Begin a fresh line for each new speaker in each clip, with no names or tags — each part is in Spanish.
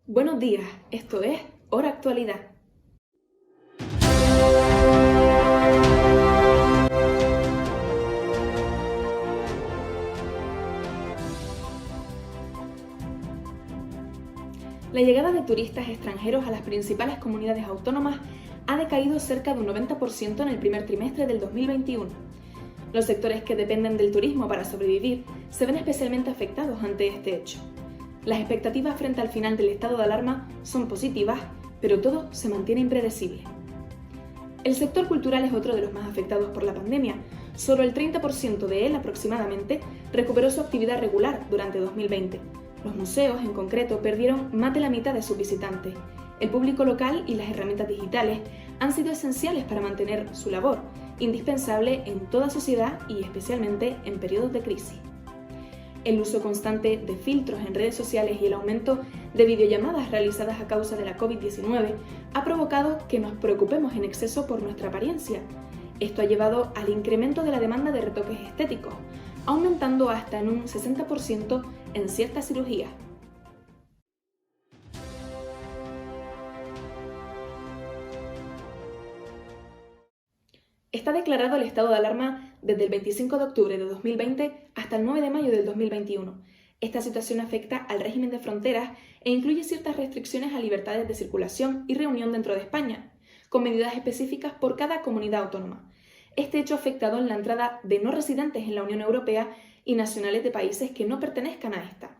Buenos días, esto es Hora Actualidad. La llegada de turistas extranjeros a las principales comunidades autónomas ha decaído cerca de un 90% en el primer trimestre del 2021. Los sectores que dependen del turismo para sobrevivir se ven especialmente afectados ante este hecho. Las expectativas frente al final del estado de alarma son positivas, pero todo se mantiene impredecible. El sector cultural es otro de los más afectados por la pandemia. Solo el 30% de él aproximadamente recuperó su actividad regular durante 2020. Los museos, en concreto, perdieron más de la mitad de sus visitantes. El público local y las herramientas digitales han sido esenciales para mantener su labor, indispensable en toda sociedad y especialmente en periodos de crisis. El uso constante de filtros en redes sociales y el aumento de videollamadas realizadas a causa de la COVID-19 ha provocado que nos preocupemos en exceso por nuestra apariencia. Esto ha llevado al incremento de la demanda de retoques estéticos, aumentando hasta en un 60% en ciertas cirugías. Está declarado el estado de alarma desde el 25 de octubre de 2020 hasta el 9 de mayo del 2021. Esta situación afecta al régimen de fronteras e incluye ciertas restricciones a libertades de circulación y reunión dentro de España, con medidas específicas por cada comunidad autónoma. Este hecho ha afectado en la entrada de no residentes en la Unión Europea y nacionales de países que no pertenezcan a esta.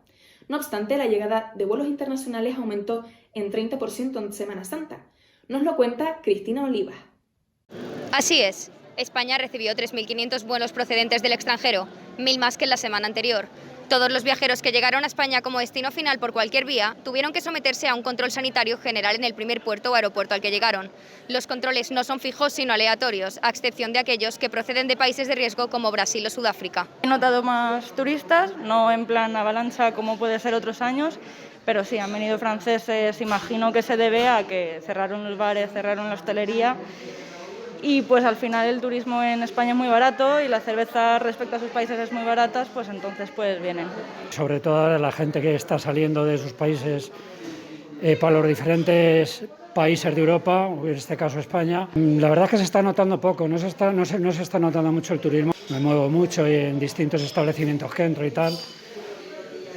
No obstante, la llegada de vuelos internacionales aumentó en 30% en Semana Santa. Nos lo cuenta Cristina Olivas.
Así es, España recibió 3.500 vuelos procedentes del extranjero, 1.000 más que en la semana anterior. Todos los viajeros que llegaron a España como destino final por cualquier vía tuvieron que someterse a un control sanitario general en el primer puerto o aeropuerto al que llegaron. Los controles no son fijos sino aleatorios, a excepción de aquellos que proceden de países de riesgo como Brasil o Sudáfrica.
He notado más turistas, no en plan avalancha como puede ser otros años, pero sí, han venido franceses, imagino que se debe a que cerraron los bares, cerraron la hostelería. Y pues al final el turismo en España es muy barato y la cerveza respecto a sus países es muy barata, pues entonces pues vienen.
Sobre todo la gente que está saliendo de sus países para los diferentes países de Europa, en este caso España, la verdad es que se está notando poco, no se está notando mucho el turismo. Me muevo mucho en distintos establecimientos que entro y tal.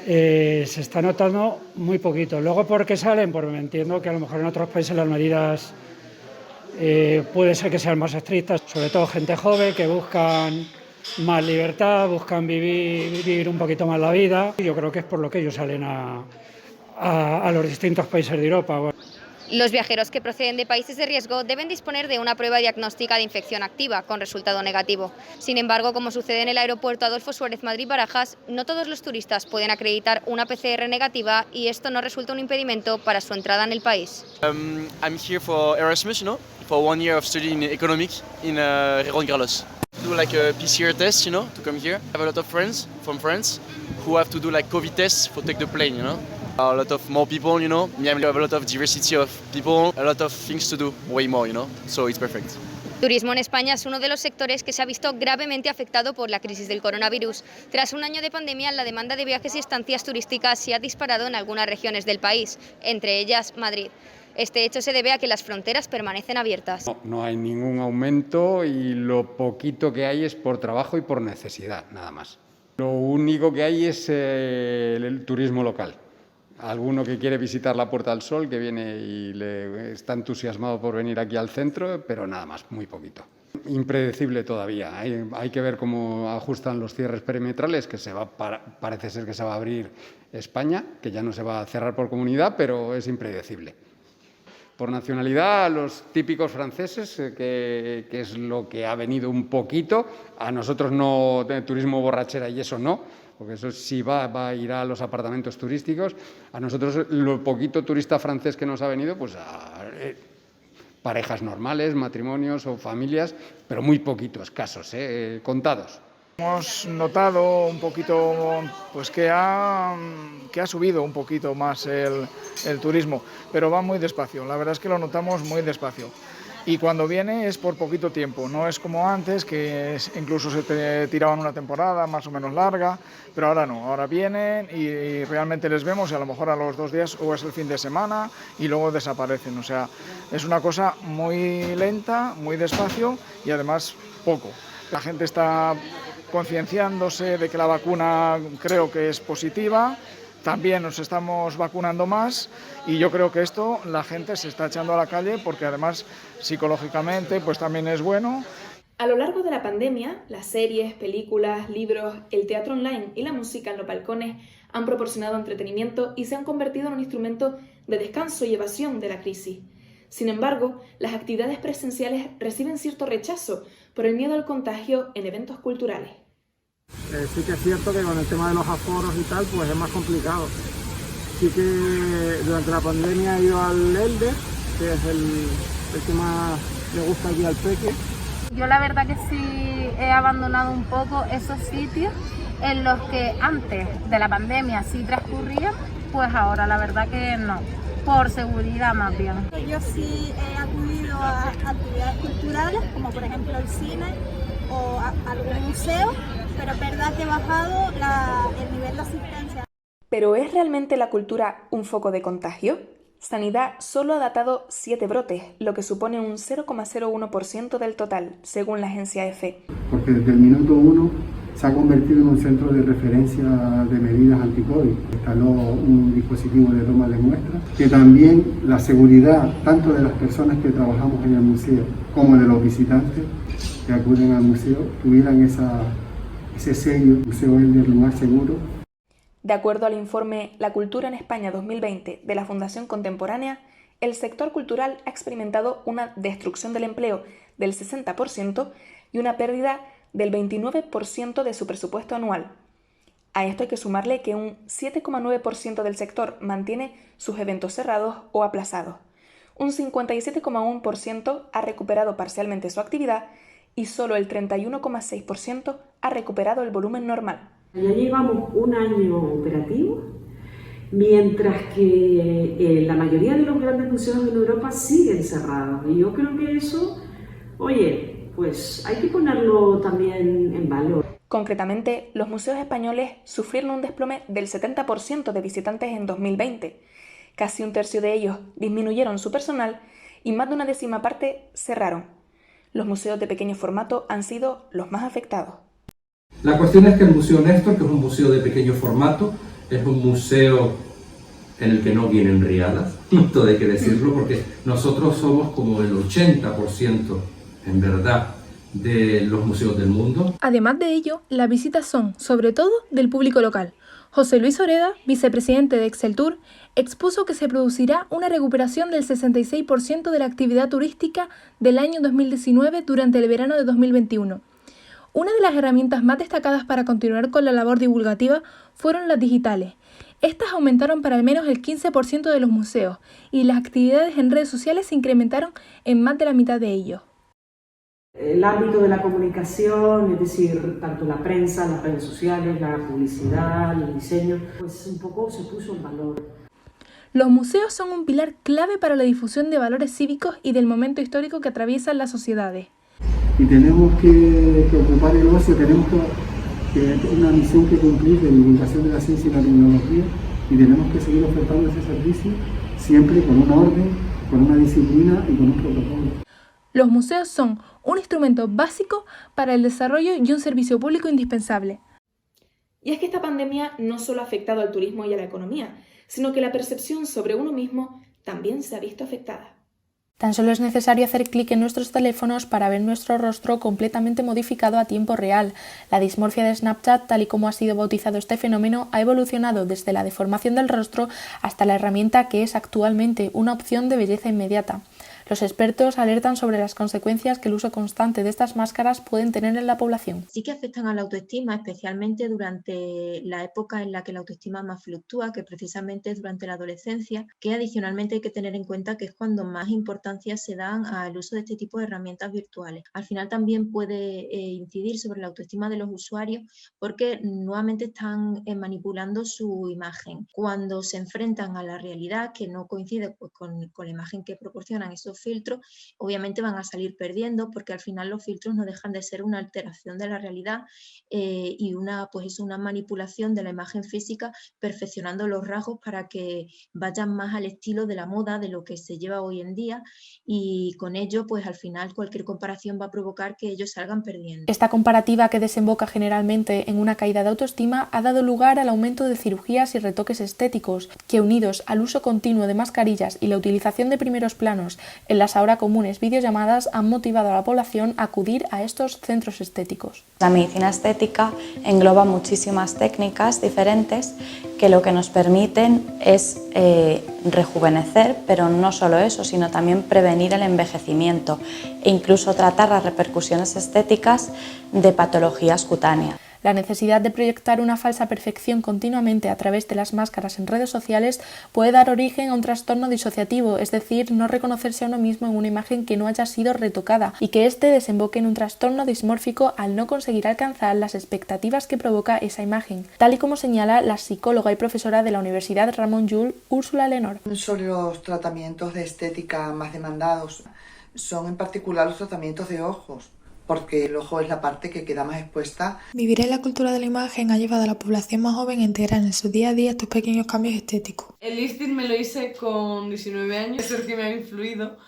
Se está notando muy poquito. Luego, ¿por qué salen? Pues me entiendo que a lo mejor en otros países las medidas puede ser que sean más estrictas, sobre todo gente joven que buscan más libertad, buscan vivir un poquito más la vida. Yo creo que es por lo que ellos salen a los distintos países de Europa.
Los viajeros que proceden de países de riesgo deben disponer de una prueba diagnóstica de infección activa con resultado negativo. Sin embargo, como sucede en el aeropuerto Adolfo Suárez Madrid-Barajas, no todos los turistas pueden acreditar una PCR negativa y esto no resulta un impedimento para su entrada en el país.
I'm here for Erasmus, for 1 year of studying economics in Roland Garros. Do like a PCR test, to come here. I have a lot of friends from France who have to do like COVID tests for take the plane, A lot of more people, Me, I have a lot of diversity of people, a lot of things to do, way more, So it's perfect.
Turismo en España es uno de los sectores que se ha visto gravemente afectado por la crisis del coronavirus. Tras un año de pandemia, la demanda de viajes y estancias turísticas se ha disparado en algunas regiones del país, entre ellas Madrid. Este hecho se debe a que las fronteras permanecen abiertas.
No hay ningún aumento y lo poquito que hay es por trabajo y por necesidad, nada más. Lo único que hay es el turismo local. Alguno que quiere visitar la Puerta del Sol, que viene y está entusiasmado por venir aquí al centro, pero nada más, muy poquito. Impredecible todavía. Hay que ver cómo ajustan los cierres perimetrales, que parece ser que se va a abrir España, que ya no se va a cerrar por comunidad, pero es impredecible. Por nacionalidad, los típicos franceses, que es lo que ha venido un poquito. A nosotros no, turismo borrachera y eso no, porque eso sí va a ir a los apartamentos turísticos. A nosotros lo poquito turista francés que nos ha venido, pues a parejas normales, matrimonios o familias, pero muy poquitos casos, contados.
Hemos notado un poquito pues que ha subido un poquito más el turismo, pero va muy despacio. La verdad es que lo notamos muy despacio. y cuando viene es por poquito tiempo, no es como antes, que incluso se te tiraban una temporada más o menos larga, pero ahora no, ahora vienen y realmente les vemos y a lo mejor a los 2 días o es el fin de semana y luego desaparecen, o sea, es una cosa muy lenta, muy despacio y además poco. La gente está concienciándose de que la vacuna creo que es positiva, también nos estamos vacunando más y yo creo que esto la gente se está echando a la calle porque además psicológicamente pues también es bueno.
A lo largo de la pandemia, las series, películas, libros, el teatro online y la música en los balcones han proporcionado entretenimiento y se han convertido en un instrumento de descanso y evasión de la crisis. Sin embargo, las actividades presenciales reciben cierto rechazo por el miedo al contagio en eventos culturales.
Sí que es cierto que con el tema de los aforos y tal, pues es más complicado. Sí que durante la pandemia he ido al Elder, que es el que más le gusta aquí al Peque.
Yo la verdad que sí he abandonado un poco esos sitios en los que antes de la pandemia sí transcurrían, pues ahora la verdad que no, por seguridad más bien.
Yo sí he acudido a actividades culturales, como por ejemplo el cine o algún museo, pero es verdad que he bajado el nivel de asistencia.
¿Pero es realmente la cultura un foco de contagio? Sanidad solo ha datado 7 brotes, lo que supone un 0,01% del total, según la agencia EFE.
Porque desde el minuto 1 se ha convertido en un centro de referencia de medidas anti-COVID. Instaló un dispositivo de toma de muestras, que también la seguridad tanto de las personas que trabajamos en el museo como de los visitantes que acuden al museo tuvieran ese sello, Museo Elder, lugar seguro.
De acuerdo al informe La cultura en España 2020 de la Fundación Contemporánea, el sector cultural ha experimentado una destrucción del empleo del 60% y una pérdida del 29% de su presupuesto anual. A esto hay que sumarle que un 7,9% del sector mantiene sus eventos cerrados o aplazados. Un 57,1% ha recuperado parcialmente su actividad y solo el 31,6% ha recuperado el volumen normal.
Ya llevamos un año operativo, mientras que la mayoría de los grandes museos en Europa siguen cerrados. Y yo creo que eso, oye, pues hay que ponerlo también en valor.
Concretamente, los museos españoles sufrieron un desplome del 70% de visitantes en 2020. Casi un tercio de ellos disminuyeron su personal y más de una décima parte cerraron. Los museos de pequeño formato han sido los más afectados.
La cuestión es que el Museo Néstor, que es un museo de pequeño formato, es un museo en el que no vienen riadas, todo hay que decirlo, porque nosotros somos como el 80%, en verdad, de los museos del mundo.
Además de ello, las visitas son, sobre todo, del público local. José Luis Oreda, vicepresidente de Exceltur, expuso que se producirá una recuperación del 66% de la actividad turística del año 2019 durante el verano de 2021. Una de las herramientas más destacadas para continuar con la labor divulgativa fueron las digitales. Estas aumentaron para al menos el 15% de los museos y las actividades en redes sociales se incrementaron en más de la mitad de ellos.
El ámbito de la comunicación, es decir, tanto la prensa, las redes sociales, la publicidad, el diseño, pues un poco se puso en valor.
Los museos son un pilar clave para la difusión de valores cívicos y del momento histórico que atraviesan las sociedades.
Y tenemos que ocupar el ocio, tenemos que una misión que cumplir de divulgación de la ciencia y la tecnología y tenemos que seguir ofertando ese servicio siempre con un orden, con una disciplina y con un protocolo.
Los museos son un instrumento básico para el desarrollo y un servicio público indispensable.
Y es que esta pandemia no solo ha afectado al turismo y a la economía, sino que la percepción sobre uno mismo también se ha visto afectada.
Tan solo es necesario hacer clic en nuestros teléfonos para ver nuestro rostro completamente modificado a tiempo real. La dismorfia de Snapchat, tal y como ha sido bautizado este fenómeno, ha evolucionado desde la deformación del rostro hasta la herramienta que es actualmente una opción de belleza inmediata. Los expertos alertan sobre las consecuencias que el uso constante de estas máscaras pueden tener en la población.
Sí que afectan a la autoestima, especialmente durante la época en la que la autoestima más fluctúa, que precisamente es durante la adolescencia, que adicionalmente hay que tener en cuenta que es cuando más importancia se dan al uso de este tipo de herramientas virtuales. Al final también puede incidir sobre la autoestima de los usuarios porque nuevamente están manipulando su imagen. Cuando se enfrentan a la realidad que no coincide pues, con la imagen que proporcionan esos esos filtros, obviamente van a salir perdiendo, porque al final los filtros no dejan de ser una alteración de la realidad y una manipulación de la imagen física, perfeccionando los rasgos para que vayan más al estilo de la moda, de lo que se lleva hoy en día, y con ello pues al final cualquier comparación va a provocar que ellos salgan perdiendo.
Esta comparativa, que desemboca generalmente en una caída de autoestima, ha dado lugar al aumento de cirugías y retoques estéticos que, unidos al uso continuo de mascarillas y la utilización de primeros planos en las ahora comunes videollamadas, han motivado a la población a acudir a estos centros estéticos.
La medicina estética engloba muchísimas técnicas diferentes que lo que nos permiten es rejuvenecer, pero no solo eso, sino también prevenir el envejecimiento e incluso tratar las repercusiones estéticas de patologías cutáneas.
La necesidad de proyectar una falsa perfección continuamente a través de las máscaras en redes sociales puede dar origen a un trastorno disociativo, es decir, no reconocerse a uno mismo en una imagen que no haya sido retocada, y que éste desemboque en un trastorno dismórfico al no conseguir alcanzar las expectativas que provoca esa imagen, tal y como señala la psicóloga y profesora de la Universidad Ramon Llull, Úrsula Lenor.
Sobre los tratamientos de estética más demandados son en particular los tratamientos de ojos, porque el ojo es la parte que queda más expuesta.
Vivir en la cultura de la imagen ha llevado a la población más joven a integrar en su día a día estos pequeños cambios estéticos.
El lifting me lo hice con 19 años, es el que me ha influido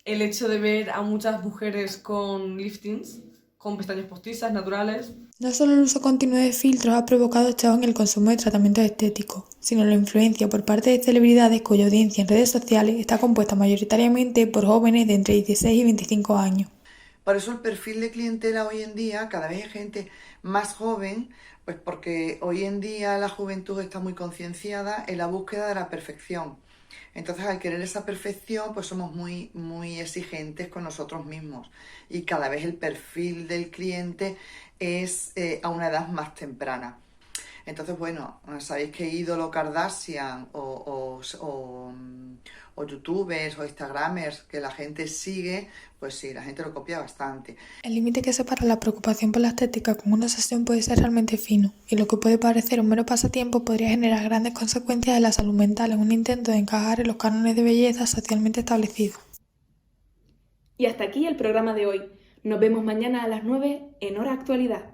el hecho de ver a muchas mujeres con liftings, con pestañas postizas, naturales.
No solo el uso continuo de filtros ha provocado estragos en el consumo de tratamientos estéticos, sino la influencia por parte de celebridades cuya audiencia en redes sociales está compuesta mayoritariamente por jóvenes de entre 16 y 25 años.
Por eso el perfil de clientela hoy en día cada vez es gente más joven, pues porque hoy en día la juventud está muy concienciada en la búsqueda de la perfección. Entonces, al querer esa perfección, pues somos muy exigentes con nosotros mismos, y cada vez el perfil del cliente es a una edad más temprana. Entonces, bueno, sabéis que ídolo Kardashian o youtubers o instagramers que la gente sigue, pues sí, la gente lo copia bastante.
El límite que separa la preocupación por la estética con una obsesión puede ser realmente fino, y lo que puede parecer un mero pasatiempo podría generar grandes consecuencias en la salud mental en un intento de encajar en los cánones de belleza socialmente establecidos.
Y hasta aquí el programa de hoy. Nos vemos mañana a las 9 en Hora Actualidad.